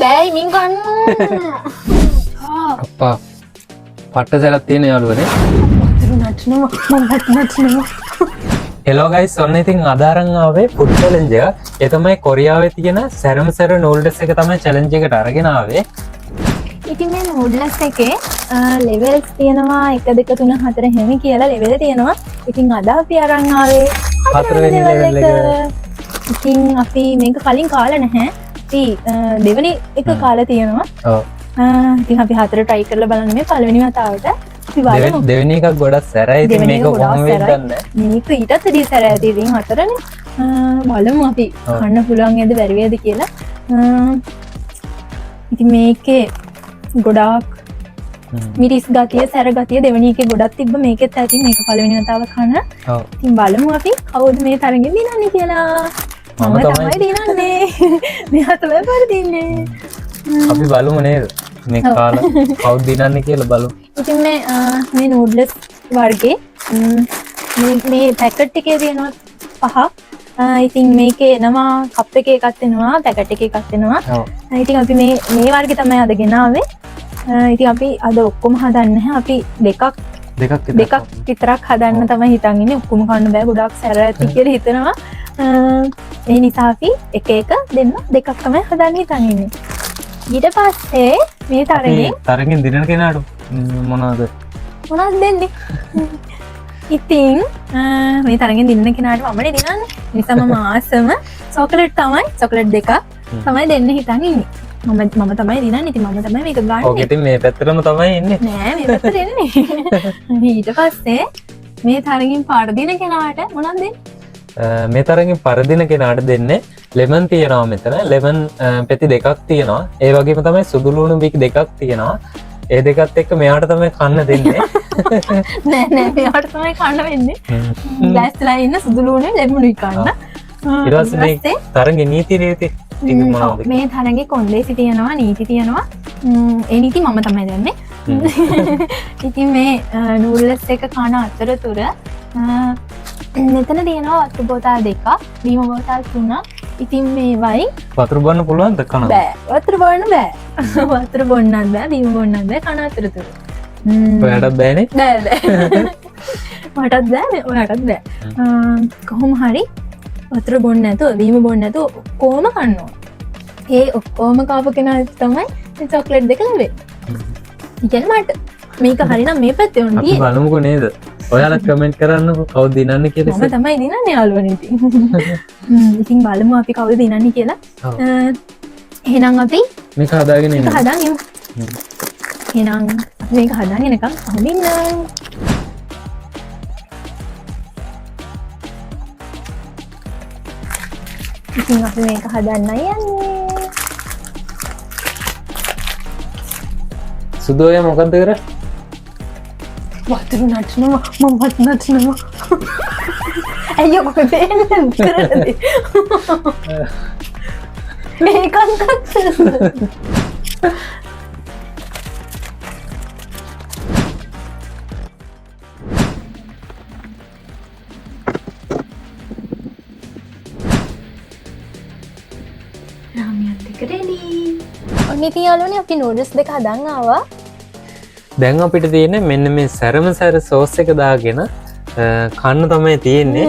බෑයි මින් ගන්න. අප්පා පට්ට සැරක් තියෙන යාළුවනේ. හෙලෝ ගයිස් ඔන්න ඉතින් අදාරන් ආවේ ෆුඩ් චැලෙන්ජ් එක. ඒ තමයි කොරියාවේ තියෙන සැරම සැර නූඩ්ල්ස් එක තමයි චැලෙන්ජ් එකට අරගෙන ආවේ. ඉතින් මේ නූඩ්ලස් එකේ ලෙවල්ස් තියෙනවා 1 2 3 4 හැම කියලා ලෙවල් තියෙනවා. ඉතින් අද අපි අරන් ආවේ හතරවෙනි level එක. ඉතින් අපි මේක කලින් කාලා නැහැ. අපි දෙවෙනි එක කාලා තියෙනවා. ඔව්. ඉතින් අපි හතර try කරලා බලන්න මේ පළවෙනි වතාවට. අපි බලමු. දෙවෙනි එකක් ගොඩක් සැරයි. ඉතින් මේක කොහොම වෙයිද දන්නේ මේක ඊටත් වැඩි සැරයි. ඉතින් හතරනේ. බලමු අපි කන්න පුළුවන් නේද බැරි වේද කියලා. ඉතින් මේකේ ගොඩාක් මිරිස් ගතිය සැර ගතිය දෙවෙනි එකේ ගොඩක් තිබ්බ මේකෙත් ඇති මේක පළවෙනි වතාව කන. ඔව්. ඉතින් බලමු අපි කවුද මේ තරගෙන් දිනන්නේ කියලා. මම තමයි දිනන්නේ. මෙයා තමයි පරදින්නේ. අපි බලමු නේද මේ කාලා කවුද දිනන්නේ කියලා බලමු. ඉතින් මේ නූඩ්ලස් වර්ගේ මේ පැකට් එකේ තියෙනවා 5. ඉතින් මේකේ එනවා කප් එකේ එකක් එනවා පැකට් එකේ එකක් එනවා. ඔව්. ඉතින් අපි මේ වර්ගේ තමයි අද ගෙනාවේ. ඉතින් අපි අද ඔක්කොම හදන්නේ නැහැ. අපි දෙකක් විතරක් හදන්න තමයි හිතන් ඉන්නේ. ඔක්කොම කන්න බෑ ගොඩක් සැර ඇති කියලා හිතනවා. ඒ නිසා අපි එක දෙන්න දෙකක් තමයි හදන්න හිතන් ඉන්නේ. ඊට පස්සේ මේ තරගෙන් දිනන කෙනාට මොනවද දෙන්නේ? ඉතින් මේ තරගෙන් දින්න කෙනාට මමනේ දිනන්නේ. නිසා මම ආසම චොකලට් දෙකක් තමයි දෙන්න හිතන් ඉන්නේ. මම තමයි දිනන්නේ. ඉතින් මම තමයි මේක ගන්න. ඔක ඉතින් මේ පැත්තටම තමයි ඉන්නේ. නෑ මේ පැත්තට එන්නේ. ඊට පස්සේ මේ තරගෙන් පාර දින කෙනාට මොනවද දෙන්නේ? මේ තරගෙන් පරදින කෙනාට දෙන්නේ ලෙමන් තියෙනවා මෙතන. ලෙමන් පෙති දෙකක් තියෙනවා. ඒ වගේම තමයි සුදු ලුණු බික් දෙකක් තියෙනවා. ඒ දෙකත් එක්ක මෙයාට තමයි කන්න දෙන්නේ. නෑ මෙයාට තමයි කන්න වෙන්නේ. ගෑස්ලා ඉන්න සුදු ලුණු ලෙමනුයි කන්න. ඊට පස්සේ මේ තරගෙන් නීති මේ තරගේ කොන්දේසි තියෙනවා නීති තියෙනවා. ඒ නීති මම තමයි දෙන්නේ. ඉතින් මේ නූඩ්ල්ස් එක කන අතරතුර මෙතන තියෙනවා වතුර බෝතල් 2ක්, බීම බෝතල් 3ක්. ඉතින් මේවයි වතුර බොන්න පුළුවන්ද කන? බෑ. වතුර බොන්න බෑ. වතුර බොන්නත් බෑ, බීම බොන්නත් බෑ කන අතරතුර. ඔයාටත් බෑනේ? බෑ. මටත් බෑ, ඔයාටත් බෑ. කොහොම හරි වතුර බොන්න නැතුව, බීම බොන්න නැතුව ඔක්කොම කනවා. ඒ ඔක්කොම කාපු කෙනා තමයි මේ චොක්ලට් දෙක ලැබෙන්නේ. ඉතින් මට මේක හරිනම් මේ පැත්තේ උන් අපි බලමුකෝ නේද? ඔයාලා කමෙන්ට් කරන්නකෝ කවුද දිනන්නේ කියලා. මම තමයි දිනන්නේ යාළුවනේ ඉතින්. ඉතින් බලමු අපි කවුද දිනන්නේ කියලා. එහෙනම් අපි මේක හදාගෙන ඉන්න. එහෙනම් අපි මේක හදාගෙන එකක් අහමින්න. ඉතින් අපි මේක හදන්නයි යන්නේ. සුදෝය මොකද්ද කරන්නේ? වතුර නටනවා මමත් නටනවා. අයියෝ කොහෙද කරන්නේ? මේකත් රාමියන් දෙක රෙඩි. ඔන්න ඉතින් යාළුවනේ අපි නූඩල්ස් දෙක හදන් ආවා. දැන් අපිට තියෙන්නේ මෙන්න මේ සැරම සැර සෝස් එක දාගෙන කන්න තමයි තියෙන්නේ.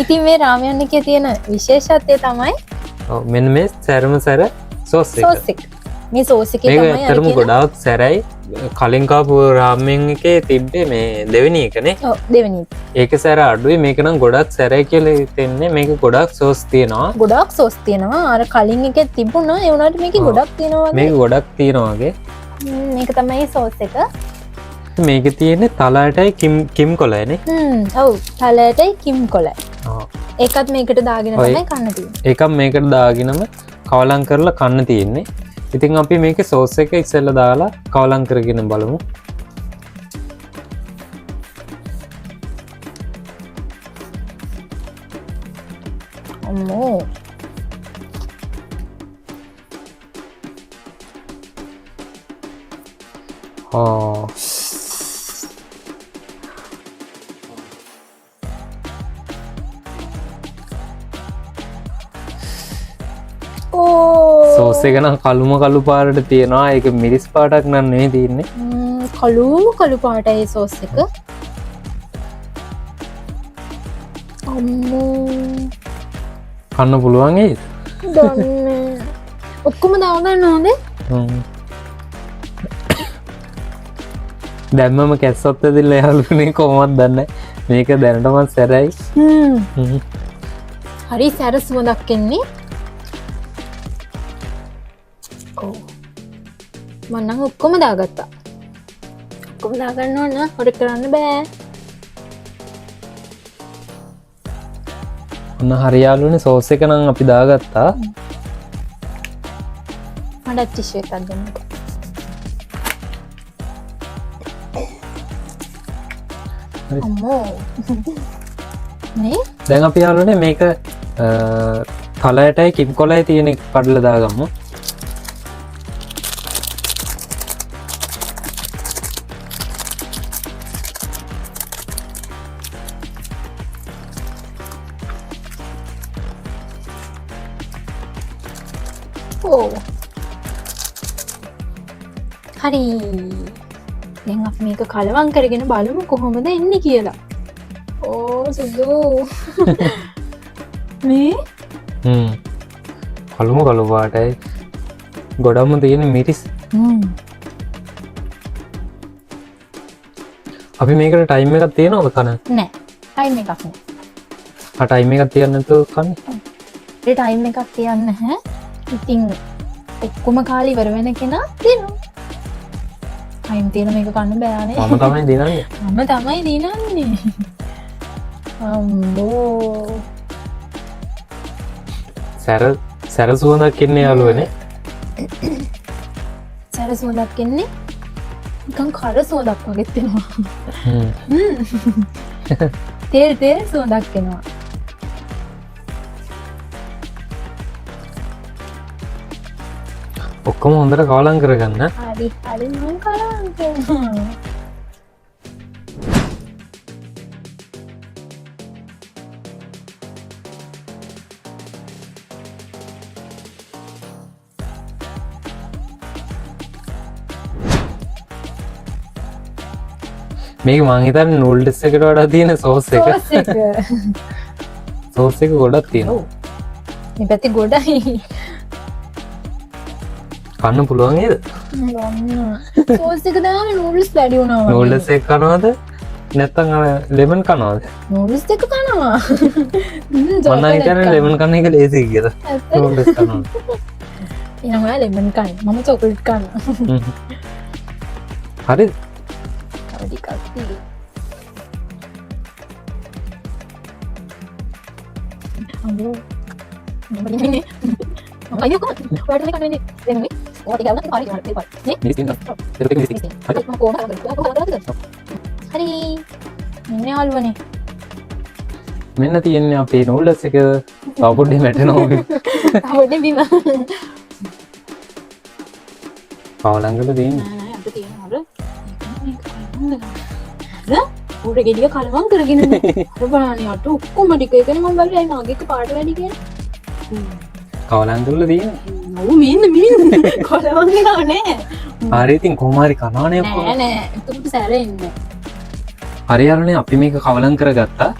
ඉතින් මේ රාමයන් එකේ තියෙන විශේෂත්වය තමයි මෙන්න මේ සැරම සැර සෝස් එක. මේ සෝස් එකේ තමයි මේක ඇත්තටම ගොඩාක් සැරයි. කලින් කාපු රාමෙන් එකේ තිබ්බේ මේ දෙවෙනි එකනේ. ඔව් දෙවෙනි එක. ඒක සැර අඩුයි. මේක නම් ගොඩක් සැරයි කියලා හිතෙන්නේ. මේක ගොඩක් සෝස් තියෙනවා. ගොඩක් සෝස් තියෙනවා. අර කලින් එකේ තිබුණා. ඒ වුණාට මේකේ ගොඩක් තියෙනවා වගේ. මේක ගොඩක් තියෙනවා වගේ. මේක තමයි සෝස් එක. මේක තියෙන්නේ තලයටයි කිම් කොලයනේ. ඔව් තලයටයි කිම් කොලයි. ඒකත් මේකට දාගෙන තමයි කන්න තියෙන්නේ. ඒකත් මේකට දාගෙනම කවලම් කරලා කන්න තියෙන්නේ. ඉතින් අපි මේකේ සෝස් එක ඉස්සෙල්ලා දාලා කවලම් කරගෙන බලමු. අම්මෝ සෝස් එක නම් කළුම කළු පාටට තියෙනවා. ඒක මිරිස් පාටක් නම් නෙවෙයි තියෙන්නේ. කළු පාටයි සෝස් එක. අම්මෝ කන්න පුළුවන් ඒත්. දන්නේ. ඔක්කොම දාගන්න ඕනේ. දැම්මම කැස්සොත් ඇදිල්ලා යාළුවනේ කොහොමද දන්නේ. මේක දැනටමත් සැරයි. හරි සැර සුවඳක් එන්නේ. ඔව්. මම නම් ඔක්කොම දාගත්තා. ඔක්කොම දාගන්න ඕන. හොර කරන්න බෑ. ඔන්න හරි යාළුවනේ සෝස් එක නම් අපි දාගත්තා. මට ටිෂු එකක් දෙන්න. අම්මෝ. මේ දැන් අපි යාළුවනේ මේක කලයටයි කිම් කොලයි තියෙන එක කඩලා දාගමු. හරි දැන් අපි මේක කලවම් කරගෙන බලමු කොහොමද එන්නේ කියලා. ඕ සුදු මේ කළුම කළු පාටයි ගොඩක්ම තියෙන මිරිස්. අපි මේකට ටයිම් එකක් තියෙනවද කන? නෑ ටයිම් එකක් නෑ. ටයිම් එකක් තියන්න නැතුව කන්නේ? ඒ ටයිම් එකක් තියන්න නැහැ. ඉතින් ඔක්කොම කාලේ ඉවර වෙන කෙනා දෙනවා. ටයිම් තියෙන මේක කන්න බෑනේ. මම තමයි දිනන්නේ. මම තමයි දිනන්නේ. අම්බෝ. සැර සුවඳක් එන්නේ යාළුවනේ. සැර සුවඳක් එන්නේ නිකන් කර සුවඳක් වගේ එනවා. තේල් සුවඳක් එනවා. ඔක්කොම හොඳට කවලම් කරගන්න. හරි මම කලවම් කරනවා. මේක මං හිතන්නේ නූඩල්ස් එකට වඩා තියෙන සෝස් එක. සෝස් එක ගොඩක් තියෙනවා. මේ පැත්තේ ගොඩයි. කන්න පුළුවන් නේද? සෝස් එක දාම නූඩල්ස් වැඩි වුණා. නූඩල්ස් එක කනවද? නැත්නම් ලෙමන් කනවද? නූඩල්ස් එක කනවා. මම හිතන්නේ ලෙමන් කන එක ලේසි කියලා. නූඩල්ස් කනවා. එහෙනම් ඔයා ලෙමන් කන්න. මම චොකලට් කන්න. හරිද? ටිකක් තියෙයි. අම්මෝ. මොකදනේ? අයියෝ කොහොමද? වලට මේ කන්නේ. දැන් මේ ඕක ටික ගන්න පාරේ යන්න දෙපා. නේ? මිරිස් තියෙනවා. ඒක මිරිස් තියෙනවා. හරි මම කොහොමද හරි. ඉන්නේ යාළුවනේ. මෙන්න තියෙන්නේ අපේ නූඩල්ස් එක. තව පොඩ්ඩක් වැටෙනවා. අවුඩේ බිම. කවලංගල තියෙන්නේ. නෑ අපිට තියෙන හොර. ඌට ගෙඩිය කලවම් කරගෙන අර බලන්නේ අට ඔක්කොම ටික එකනේ මම බලන්නේ මගේ එක පාට වැඩි කියලා. කවලංගල තියෙන්නේ. ඔව් මෙන්න කලවම් කරා නෑ. හරි ඉතින් කොහොම හරි කනවනේ අපෝ. නෑ එතකොට සැරෙන්නේ. හරි යාළුවනේ අපි මේක කවලම් කරගත්තා.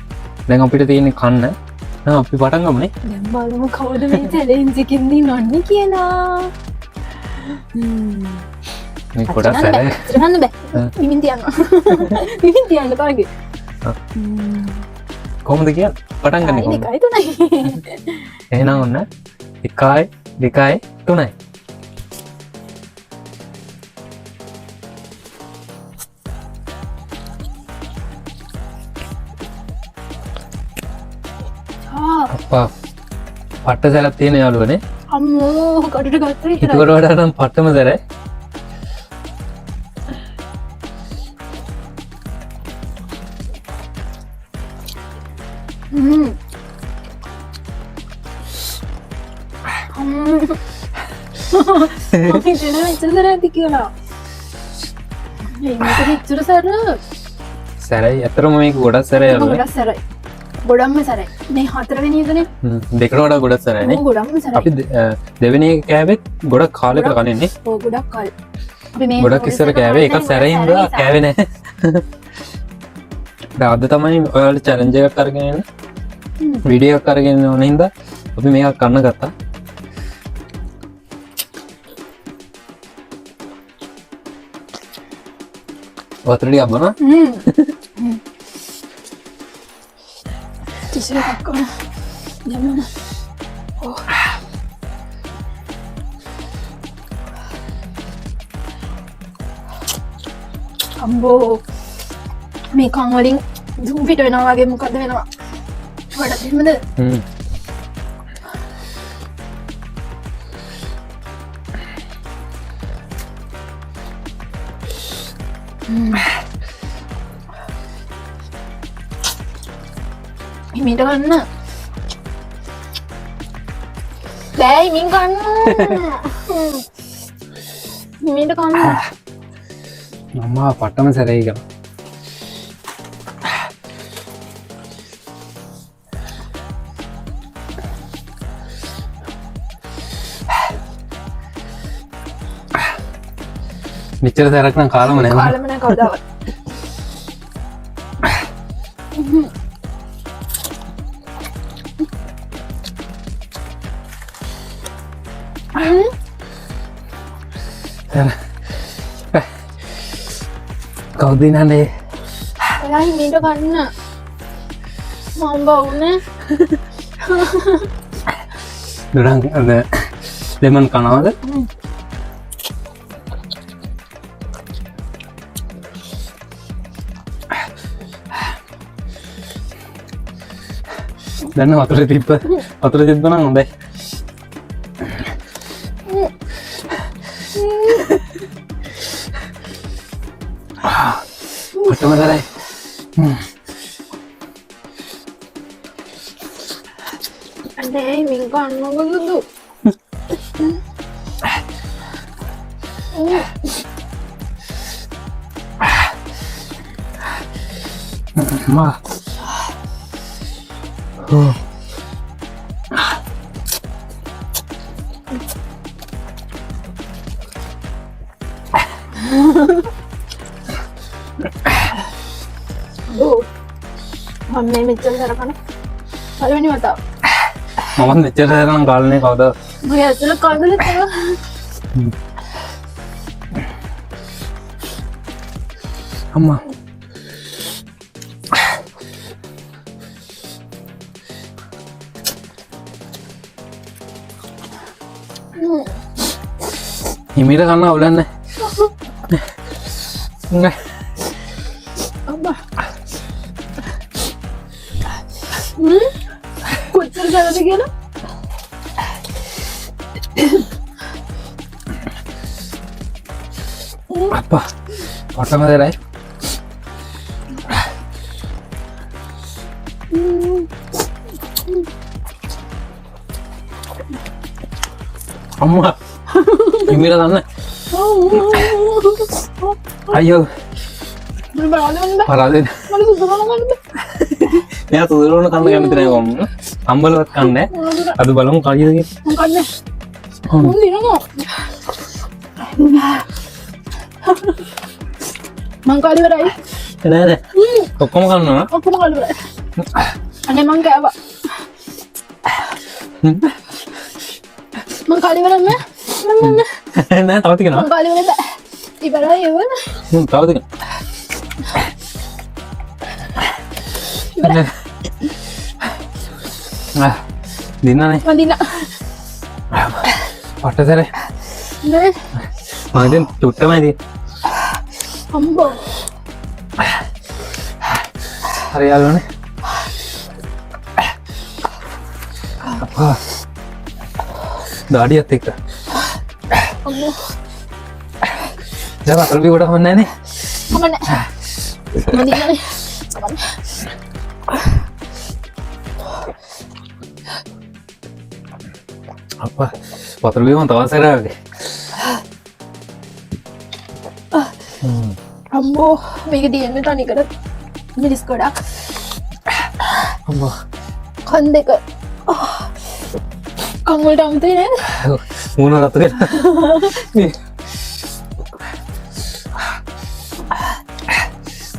දැන් අපිට තියෙන්නේ කන්න. දැන් අපි පටන් ගමුනේ. දැන් බලමු කවුද මේ චැලෙන්ජ් එකෙන් දිනන්නේ කියලා. මේ ගොඩක් සැරයි. ඉතින් බෑ. මිමින් තියන්න. මිමින් තියන්න තරගේ. කොහොමද කියන්නේ? පටන් ගන්න කොහොමද? 1යි 3යි. එහෙනම් ඔන්න 1යි 2යි 3යි. අප්පා පට්ට සැරක් තියෙන යාළුවනේ. අම්මෝ කඩට ගත්තා ඒකට වඩා නම් පට්ටම සැරයි. සැරයි ඇතරම මේක ගොඩක් සැරයි යාළුවනේ. සැරයි ගොඩක්ම සැරයි මේ 4 වෙනි එකනේ දෙකට වඩා ගොඩක් සරනේ ගොඩක්ම සැරයි අපි දෙවෙනි එක කෑවෙත් ගොඩක් කාලෙකට කලින්නේ ඔව් ගොඩක් කල් අපි මේ ගොඩක් ඉස්සර කෑවේ එකක් සැරින් ඉඳලා කෑවේ නැහැ දැන් අද තමයි ඔයාලට චැලෙන්ජ් එකක් අරගෙන එන්න වීඩියෝ එකක් අරගෙන එන හින්දා අපි මේක කන්න ගත්තා වතුර ටිකක් බොනවා තිස්සේ එකක් කරන යන්න අම්බෝ මේ කන් වලින් දුම් පිට වෙනවා වගේ මොකද වෙනවා වඩා දෙන්නද හිමීට ගන්න බෑ හිමින් ගන්න හිමීට ගන්න අම්මා පට්ටම සැරයි ගම මෙච්චර සැරක් නම් කාලම නෑ කාලම නෑ කවදාවත් කවුද නන්නේ ඔයා හිමීට ගන්න මම බවුනේ දුරන් අද ලෙමන් කනවද දැන් වතුර තිබ්බ නම් හොඳයි පටම සරයි අනේ හිමින් ගන්න මොකදද මා මම මේ මෙච්චර කරපන පළවෙනි වතාව මම මෙච්චර සැරනම් කාලනේ කවුද මගේ ඇතුළ කඳුළු තියෙනවා අම්මා හිමීට කන්න අවුලන්නේ අම්මා කොච්චර සැරද කියලා අප්පා පටම සරයි අම්මා හිමීට කන්න අයියෝ පරාදෙන් මෙයා තුදුරවන කන්න කැමති නෑ කොම් අම්බලවත් කන්නේ අද බලමු කලියද මං කාලිවරයි නෑ නෑ ඔක්කොම කන්නවා ඔක්කොම කාලිවරයි අනේ මං කෑවා මං කාලිවරන්න නෑ තව තියනවා මං කාලිවර බෑ ඉවරයි එවන තව තියනවා දින්නනේ මදින පට්ටසරේ නෑ මගෙන් චුට්ටමයි අම්බෝ හරි යාළුවනේ අප්පා දාඩියත් එක්ක අම්මෝ දැන් අතල්පි කොට හොන්නේ නැනේ මම නෑ මදිනනේ අප්පා වතුර බීම තවත් සැරාවේ අම්බෝ මේක තියෙන්නේ තනිකර මිරිස් ගොඩක් අම්මා කන් දෙක කංවලට අමතේ නේද? මූණ රතු වෙලා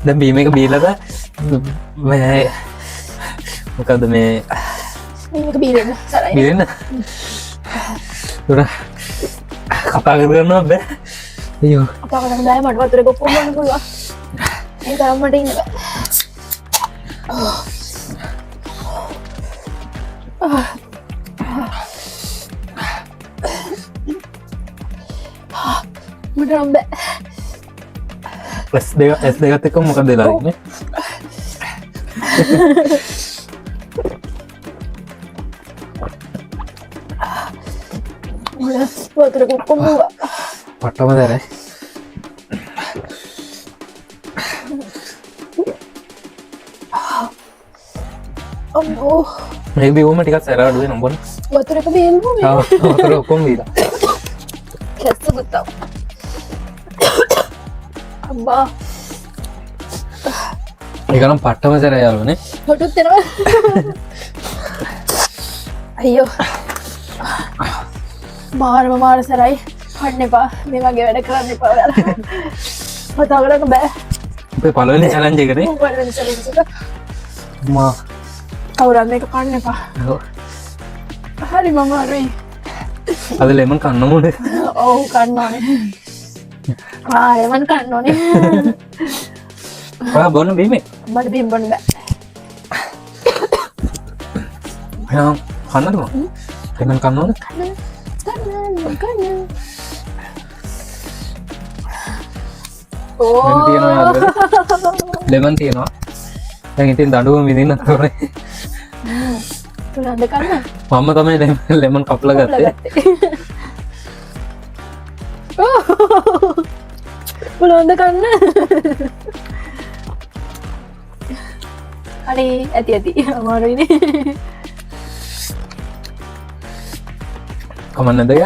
දැන් බීම එක බීලාද මේ මොකද මේ මේක බීරෙන්න සරයි. බීරෙන්න දුර කතා කරනවා බෑ අයියෝ අපා කරන්න බෑ මට වතුරේ කොප්පු ගන්න පුළුවන්. ඒ තරම් මට ඉන්න බෑ. මට නම් බෑ. S දෙකත් එක්ක මොකද වෙලා ඉන්නේ වතුරේ කොප්පු ගුවා. පට්ටම දැරයි අම්මෝ මේක බිව්වම ටිකක් සැර අඩු වෙනවා බොන්න වතුරක බේන්මු මේ. වතුර ඔක්කොම බීලා කැස්ස ගුත්තා. අම්මා ඒක නම් පට්ටම සැර යාළුවනේ හොටුත් එනවා. අයියෝ මාර සරයි. කන්න එපා මේ වගේ වැඩ කරන්න එපා ඔයාලා. කතා කරන්න බෑ. අපේ පළවෙනි චැලන්ජ් එකනේ පළවෙනි challenge එක. මා කවුරුත් මේක කන්න එපා. හරි මම අරයි. අද ලෙමන් කන්න ඕනේ ඔව් කන්න ඕනේ. ලෙමන් කන්න ඕනේ. ඔයා බොන්න බීමේ මට බීම් බොන්න බෑ. එහෙනම් කන්නද මම ලෙමන් කන්න ඕනේ කන්න. ලෙමන් තියනවා ලෙමන් තියනවා දැන් ඉතින් දඬුවම විඳින්න තමයි පුළන්ද කන්න. මම තමයි ලෙමන් කපලා ගත්තේ පුළොන්ද කන්න. අනේ ඇති අමාරුයිනේ. කමන්නද එක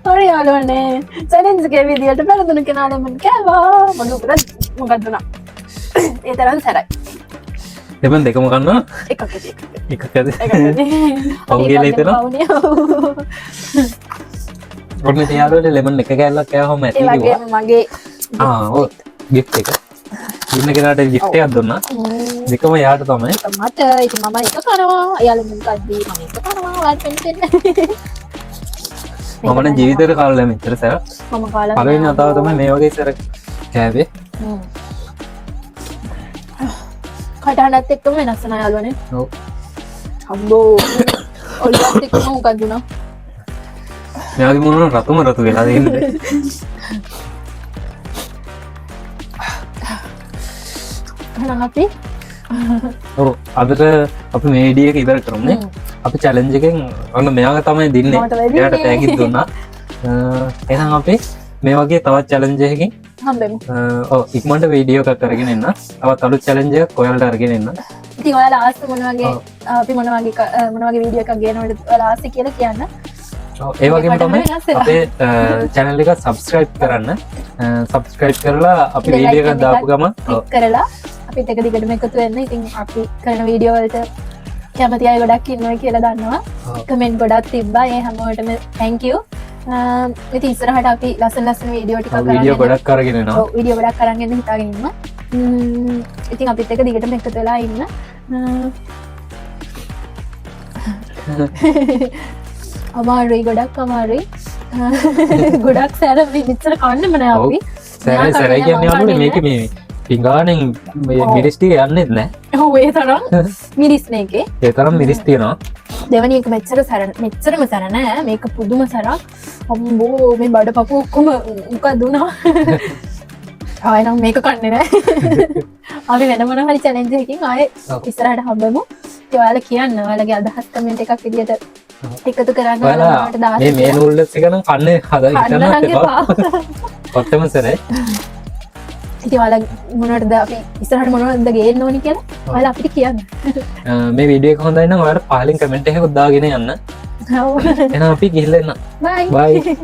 හරි යාළුවනේ challenge එකේ විදියට පෙරදුණු කෙනා ලෙමන් කෑවා. මොන උකරද මොකක්ද උනා. ඒ තරම් සැරයි. ලෙමන් දෙකම කන්නවා එකක් ඇති එකක් ඇද ඔව් කියලා හිතනවා ඔන්න තියාලුවනේ ලෙමන් එක කෑල්ලක් කෑවම ඇති ඒ වගේම මගේ ඔව් ගිෆ්ට් එක ඉන්න කෙනාට ගිෆ්ට් එකක් දුන්නා දෙකම යාට තමයි මට ඉතින් මම එක කරනවා. එයාලා මුන් කද්දී මම එක කරනවා. ඔයාලට පෙන්න. මම නම් ජීවිතේට කාලා මෙච්චර සැර මම කාලා පළවෙනි වතාව තමයි මේ වගේ සැර කෑවේ කටහඬත් එක්කම වෙනස් වෙනවා යාළුවනේ. ඔව් අම්බෝ ඔලිවත් එක්කම මොකක්ද උනා. මෙයාගේ මොනවා රතු වෙලා දෙන්නේ එහෙනම් අපි ඔව් අදට අපි මේ වීඩියෝ එක ඉවර කරමුනේ අපි චැලෙන්ජ් එකෙන් ඔන්න මෙයාගේ තමයි දින්නේ මම තමයි එයාට දින්නේ. තෑගිත් දුන්නා එහෙනම් අපි මේ වගේ තවත් චැලෙන්ජ් එකකින් හම්බෙමු. ඔව් ඉක්මනට වීඩියෝ එකක් කරගෙන එන්න තවත් අලුත් චැලෙන්ජ් එකක් ඔයාලට අරගෙන එන්න ඉතින් ඔයාලා ආස්ත මොන වගේ අපි මොන වගේ වීඩියෝ එකක් ගේනවද ඔයාලා ආස්ත කියලා කියන්න. ඒ වගේම තමයි අපේ channel එක subscribe කරන්න subscribe කරලා අපි වීඩියෝ එකක් දාපු ගමන් ක්ලික් කරලා අපිත් එක දිගටම එකතු වෙන්න. ඉතින් අපි කරන වීඩියෝ වලට කැමති අය ගොඩක් ඉන්නවා කියලා දන්නවා. කමෙන්ට් ගොඩක් තිබ්බා. ඒ හැමෝටම thank you. ඉතින් ඉස්සරහට අපි ලස්සන වීඩියෝ ටිකක් වීඩියෝ ගොඩක් අරගෙන එනවා ඔව් වීඩියෝ ගොඩක් අරන් එන්න හිතාගෙන ඉන්නවා. ඉතින් අපිත් එක දිගටම එකතු වෙලා ඉන්න. අමාරුයි ගොඩක් අමාරුයි. ගොඩක් සැර මෙච්චර කන්නම නෑ අපි. සැරයි කියන්නේ අනුනේ මේක මේ පිඟානෙන් මිරිස් ටික යන්නේ නැහැ. ඔව් ඒ තරම් මිරිස් මේකේ. ඒ තරම් මිරිස් තියෙනවා. දෙවනි එක මෙච්චරම සැර නෑ. මේක පුදුම සැරක්. අම්බෝ මේ බඩ පපුව ඔක්කොම මොකක්ද උනා. ආයෙනම් මේක කන්නේ නෑ. අපි වෙන මොන හරි චැලෙන්ජ් එකකින් ආයෙ ඉස්සරහට හම්බෙමු. ඒ ඔයාලා කියන්න ඔයාලගේ අදහස් කමෙන්ට් එකක් විදියට එකතු කරන්න ඔයාලට දාන්න. මේ නූඩල්ස් එක නම් කන්නේ හදා හිතන්නත් එපා. ඔත්තම සරයි. ඉතින් ඔයාලා මොනවටද අපි ඉස්සරහට මොනවද ගේන්න ඕනි කියලා ඔයාලා අපිට කියන්න. මේ වීඩියෝ එක හොඳයි නම් ඔයාලා පහලින් කමෙන්ට් එකක් දාගෙන යන්න. ඔව්. එහෙනම් අපි ගිහිල්ලා එන්න. බයි. බයි.